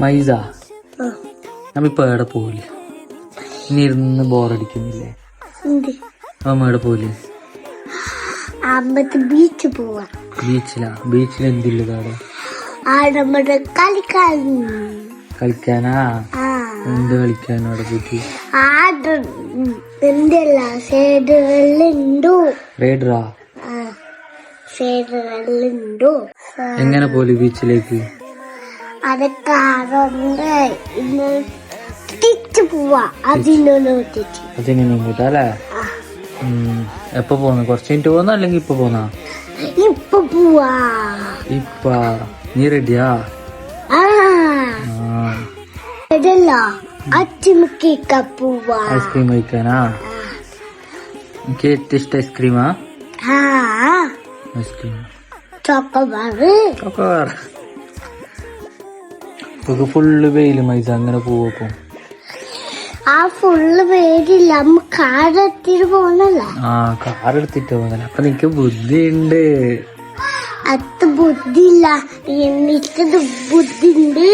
മൈസ നമ്മിപ്പോ എവിടെ പോവില്ലേ? ഇനി ഇരുന്ന് ബോറടിക്കുന്നില്ലേ? അമ്മ എവിടെ പോവില്ലേ? ബീച്ച് പോവാ. ബീച്ചിൽ എന്തില്ല അവിടെ? കളിക്കാനാ? എന്ത് കളിക്കാനോ അവിടെ പോയിട്ട്? എങ്ങനെ പോലെ ബീച്ചിലേക്ക്? അതൊക്കെ തിരിച്ചു പോവാ. അതിനൂട്ടല്ലേ? എപ്പോ പോന്നു? കുറച്ച് മിനിറ്റ് പോന്ന അല്ലെങ്കിൽ ഇപ്പൊ പോന്നാ? ഇപ്പൊ പോവാ. നീ റെഡിയാ? ഐസ്ക്രീം കഴിക്കാനാ? എനിക്ക് ഏറ്റവും ഇഷ്ടം ഐസ്ക്രീമാ? Ice cream chocobar. ഫുള്ള് വെയില് മൈസ, അങ്ങനെ പോവപ്പോ? ഫുള്ള് വെയിലില്ല, കാറെടുത്തിട്ട് പോന്നല്ല. കാറെടുത്തിട്ട് പോന്നല്ല. അപ്പൊ നിനക്ക് ബുദ്ധിയുണ്ട്. അത് ബുദ്ധിയില്ല, എനിക്കത് ബുദ്ധിണ്ട്.